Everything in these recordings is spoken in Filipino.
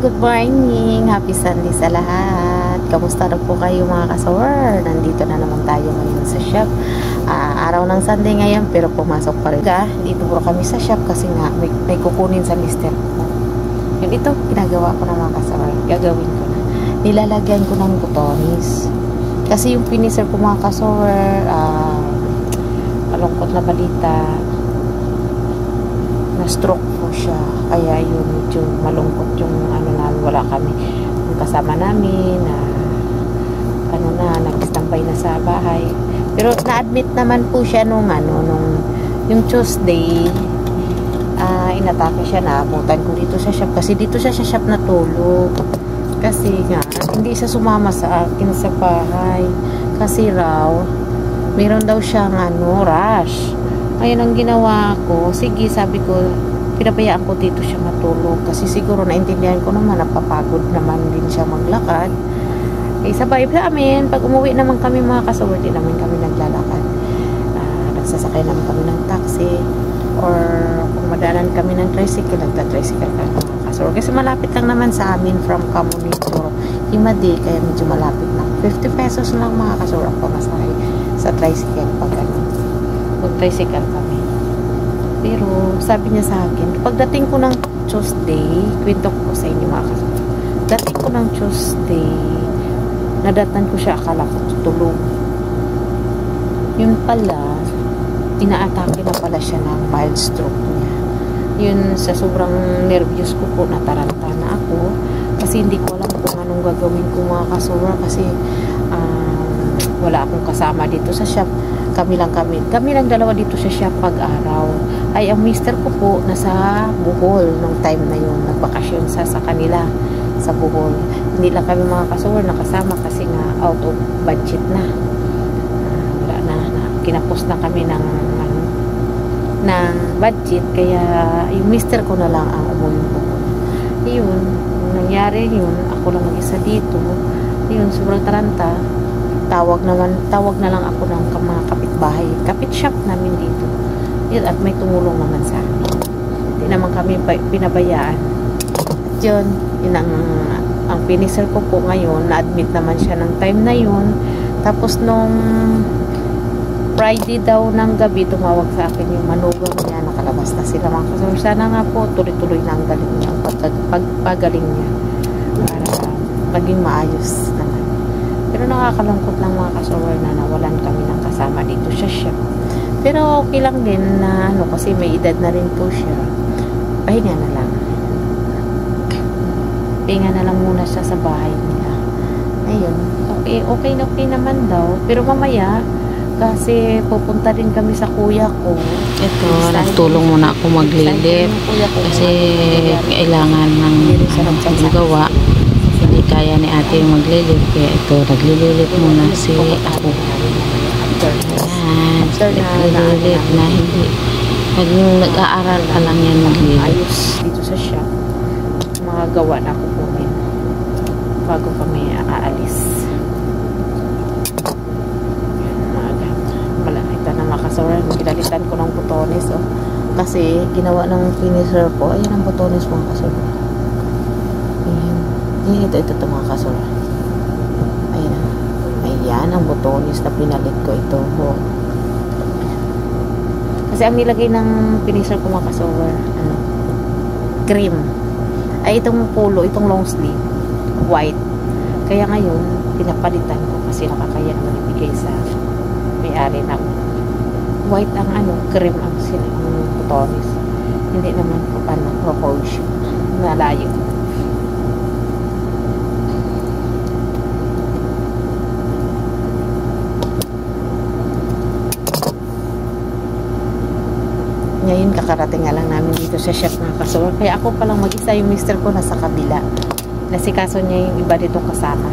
good morning! Happy Sunday sa lahat! Kamusta na po kayo mga kasawar? Nandito na naman tayo ngayon sa shop. Araw ng Sunday ngayon pero pumasok pa rin. Dito po kami sa shop kasi nga may kukunin sa mister ko. Yun ito, ginagawa ko na mga kasawar. Gagawin ko na. Nilalagyan ko ng butonis. Kasi yung finisher ko mga kasawar, malungkot na balita, na-stroke po siya. Kaya yun, medyo malungkot yung wala kami. Yung kasama namin na nag-standby na sa bahay. Pero na-admit naman po siya nung yung Tuesday, inatake siya, naabutan ko dito sa shop. Kasi dito siya sa shop natulog. Kasi nga, hindi siya sumama sa akin sa bahay. Kasi raw, meron daw siyang rush. Ayun ang ginawa ko. Sige, sabi ko, pinabayaan ko dito siya matulog. Kasi siguro naintindihan ko naman, napapagod naman din siya maglakad. Eh, sabay sa amin, pag umuwi naman kami mga kasawar, din naman kami naglalakad. Nagsasakay naman kami ng taxi. Or kung madalan kami ng tricycle, nagta-tricycle kami mga kasawar. Kasi malapit lang naman sa amin from Camonito, Himadi, kaya medyo malapit lang. 50 pesos lang mga kasawar ang pamasahe sa tricycle pag tricycle kami. Pero sabi niya sa akin, pagdating ko ng Tuesday, kwento ko sa inyo mga kasama. Dating ko ng Tuesday, nadatan ko siya, akala ko tutulog. Yun pala, inaatake na pala siya ng mild stroke niya. Yun, sa sobrang nervyos ko po, nataranta na ako. Kasi hindi ko alam kung anong gagawin ko mga kasura. Kasi wala akong kasama dito sa shop. Kami lang dalawa dito sa shop pag-araw. Ay, ang mister ko po nasa Bohol nung time na yun. Nagbakasyon sa kanila sa Bohol. Hindi lang kami mga kasawar nakasama kasi nga out of budget na. Wala na. Kinapos na kami ng budget. Kaya yung mister ko na lang ang umuwi Bohol. Yun, nangyari yun. Ako lang mag-isa dito. Yun, sobrang taranta. Tawag na lang ako ng mga kapitbahay. Kapit shop namin dito. Yun, at may tumulong naman sa amin. Hindi naman kami pinabayaan. At yun ang finisher ko po ngayon, na-admit naman siya ng time na yun. Tapos nung Friday daw ng gabi, tumawag sa akin yung manugang niya, nakalabas na sila mga kasama. Sana nga po, tuloy-tuloy na ang galing niya, ang pagpagaling niya. Para maging maayos naman. Pero nakakalungkot lang mga kasawar na nawalan kami ng kasama dito sa shop. Pero okay lang din na kasi may edad na rin po siya. Pahinga na lang. Pahinga na lang muna siya sa bahay nila. Ayun. Okay naman daw. Pero mamaya, kasi pupunta din kami sa kuya ko. Ito, nagtulong muna ako maglilip. Kasi kailangan ng gawa. Hindi kaya ni ate maglilip, kaya ito, naglililip muna si ako. Ayan, naglilip na hindi. Nag-aaral pa lang yan maglilip. Ayos dito sa shop. Mga gawa na kukunin bago kami aalis. Malakita na makasawar. Pinalitan ko ng butones. Kasi ginawa ng finisher ko. Ayan ang butones mga kasawar. Ito mga kasura. Ayan ang butonis na pinalit ko ito. Kasi ang nilagay ng finisher ko mga kasura, cream. Ay itong polo, itong long sleeve, white. Kaya ngayon, pinapalitan ko kasi nakakaya naman ibigay sa may-ari na white ang cream ang butonis. Hindi naman po proportion. Nalayo. Ngayon, kakarating nga lang namin dito sa shop mga kasawar. Kaya ako palang mag-isa, yung mister ko nasa kabila. Nasikaso niya yung iba ditong kasama.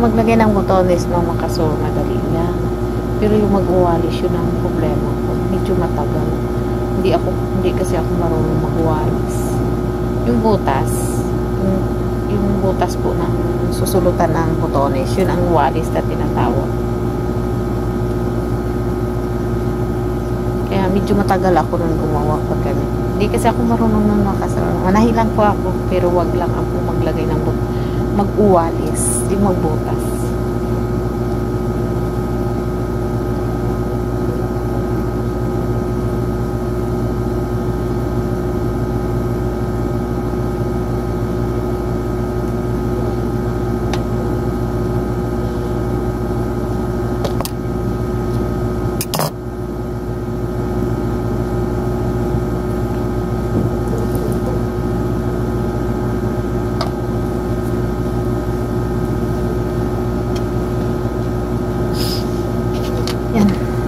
maglagay ng botones ng makasor, madali lang. Pero yung mag-uwalis, yun ang problema ko. Medyo matagal. Hindi kasi ako marunong mag-uwalis. Yung butas, yung butas po ng susulutan ng botones, yun ang walis na tinatawag. Kaya medyo matagal ako nung gumawa pag kami. Hindi kasi ako marunong nung makasor. Manahi lang po ako, pero wag lang ako maglagay ng mag-uwalis, yung magbutas.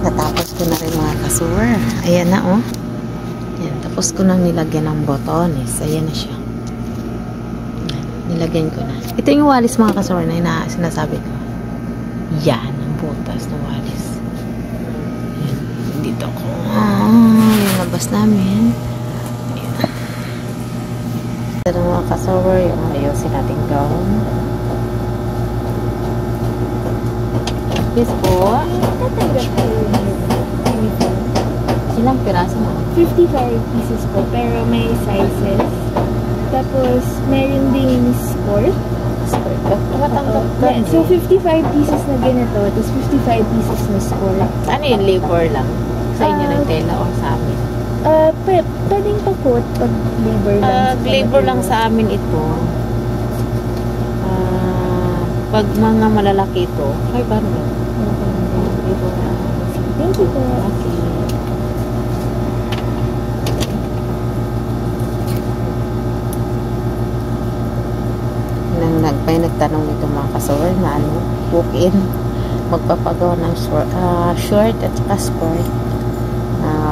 Natapos ko na rin mga kasur. Ayan na oh. Ayan, tapos ko nang nilagyan ng botones. Ayan na siya. Ayan, nilagyan ko na. Ito yung walis mga kasur na sinasabi ko. Yan, ang butas ng walis. Ayan, dito ko. Yung labas namin. Ayan. Ito na mga kasur, yung ayusin natin gown. Yes po. Tatanggap ko yung uniform. Ilang piraso mo? 55 pieces po, pero may sizes. Tapos, meron ding skirt. Skirt. Matanggap ka. Yeah, so, 55 pieces na ganito, tapos 55 pieces na skirt. Ano yung labor lang? Sa inyo ng tela o sa amin? Pwedeng pa-coat pag labor lang. Labor lang sa amin ito. Pag mga malalaki ito, ay paano? Thank you po. Okay. Nagtanong ito mga kasawar na ano, walk-in, magpapagawa ng short at saka skirt.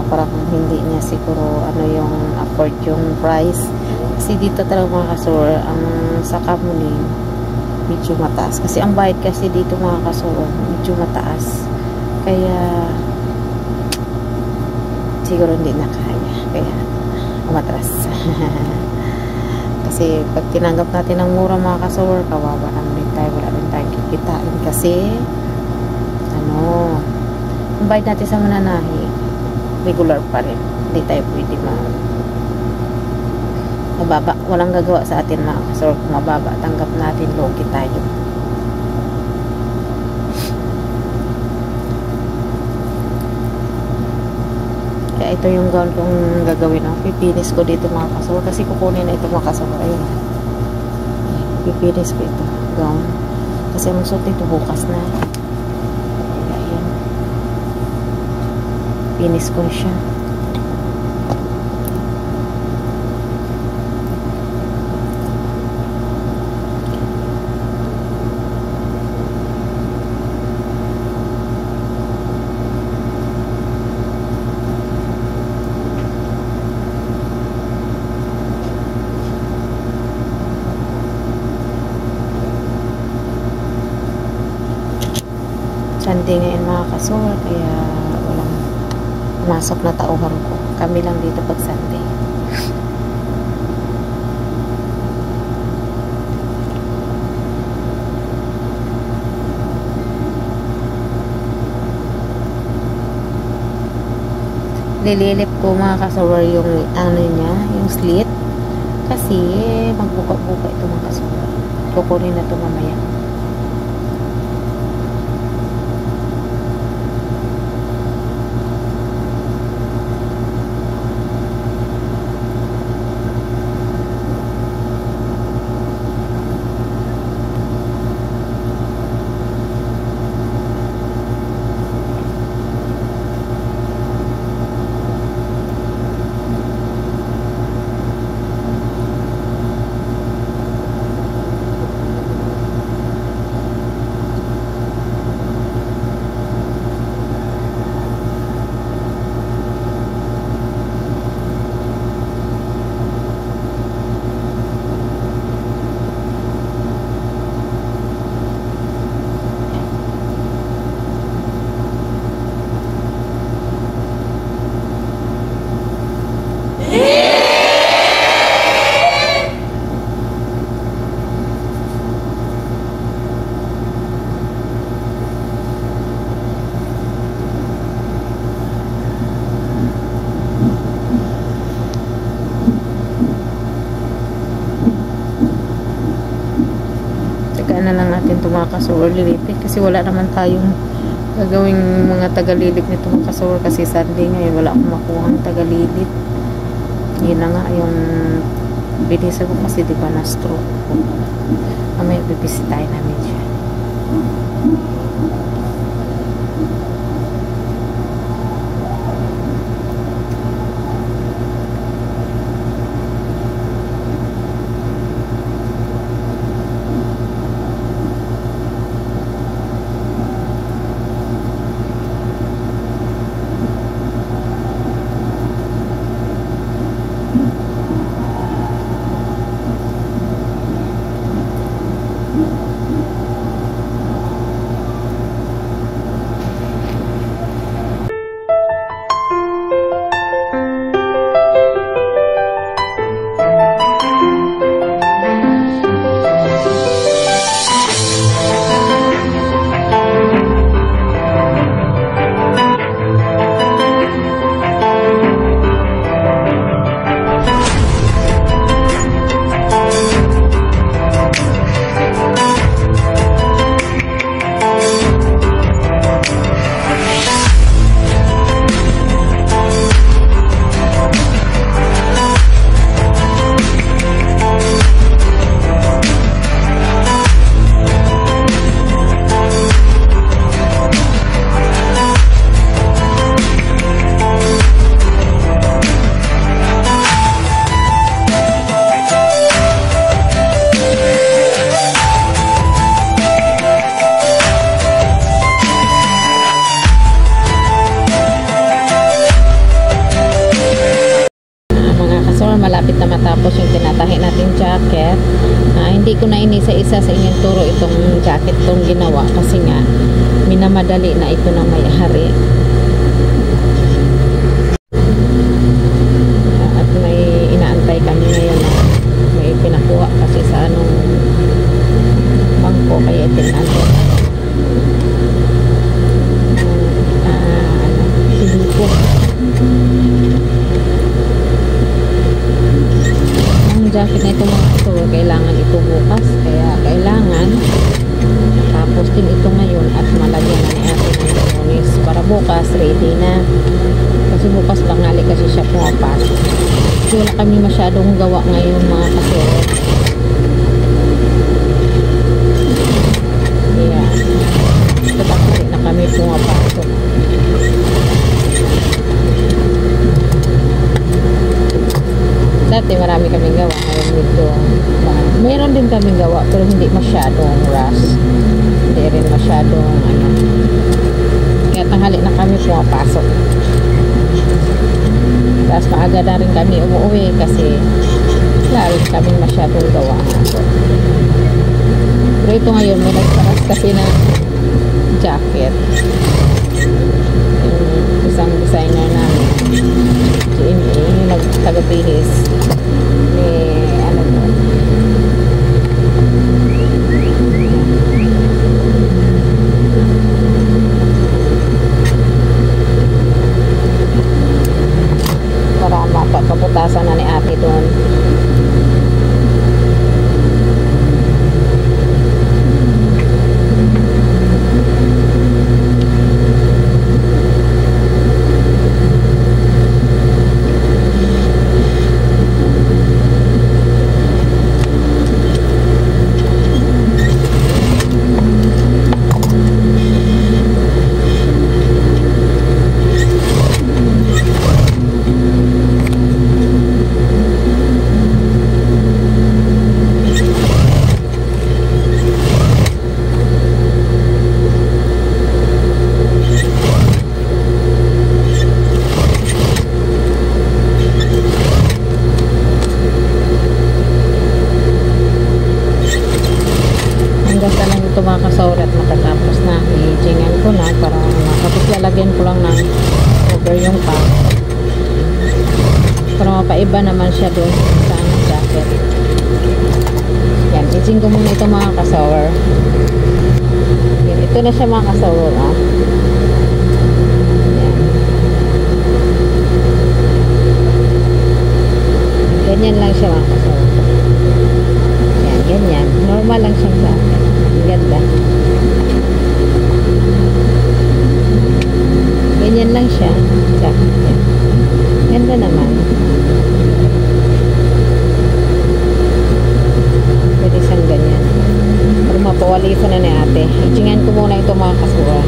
Parang hindi niya siguro ano yung afford yung price. Kasi dito talaga mga kasawar, ang sa Kamuning, medyo mataas. Kasi ang bayad kasi dito mga kasawar, medyo mataas. Kaya siguro hindi na kaya. Kaya umatras. Kasi pag tinanggap natin ng mura mga kasawar, kawawa naman din tayo. Wala rin tayong kikitain. Kasi ano, ang bayad natin sa mananahi, regular pa rin. Hindi tayo pwede mababa. Walang gagawa sa atin mga kasawar. Kung mababa, tanggap natin, logi tayo. Kaya ito yung gown kong gagawin. Pipinis ko dito mga kasawar. Kasi kukunin na ito mga kasawar. Ayun. Pipinis ko ito. Gown. Kasi ang suot ito bukas na. Ayan. Pinis ko siya. Sunday ngayon mga kasawar, kaya walang pumasok na tauhan ko. Kami lang dito pag Sunday. Nililip ko mga kasawar yung ano niya, yung slit. Kasi magbuka-buka ito mga kasawar. Kukunin na ito mamaya. mga kasawar lilipit kasi wala naman tayong gagawing mga tagalilip nito mga kasawar kasi Sunday ngayon wala akong makuha ng tagalilip. Yun na nga yung binisa ko kasi di ba na stroke ko. Mamaya bibisitahin namin siya. Malapit na matapos yung tinatahi natin jacket. Hindi ko na inisa-isa sa inyong turo itong jacket tong ginawa kasi nga minamadali na ito ng may-ari. At may inaantay kami ngayon na may pinakuha kasi sa anong bangko kaya itinantay ko. Jacket na ito mga ito, kailangan ito bukas kaya kailangan tapos din ito ngayon at malagyan na ni ate ng lunes para bukas ready na kasi bukas tanghali kasi siya pumapasok. So wala kami masyadong gawa ngayon mga kasero. Yeah, ito tanghali na kami pumapasok. Dati marami kaming gawa ngayon dito. Mayroon din kaming gawa pero hindi masyadong rush. Hindi rin masyadong ano. Kaya tanghali na kami pumapasok. Tapos maaga na rin kami umuwi kasi wala rin kaming masyadong gawa. Pero ito ngayon may nagparas kasi na jacket. Yung isang designer namin. GMA yung nagtagabihis ano mo para mapagkaputasan na ni ate doon. Mga kasawar at matatapos na i-jingan ko na para tapos lalagyan ko lang ng over yung pack para mapaiba naman siya doon sa jacket. Yan, i-jing ko muna ito mga kasawar. Yan, ito na siya mga kasawar yan. Ganyan lang siya mga kasawar. Yan, ganyan normal lang siyang jacket. Ganda. Ganyan lang siya. Jacket niya. Ganda naman. Pwede siyang ganyan. Pero mapawali ko na ni ate. Itchingan ko muna ito mga kasura.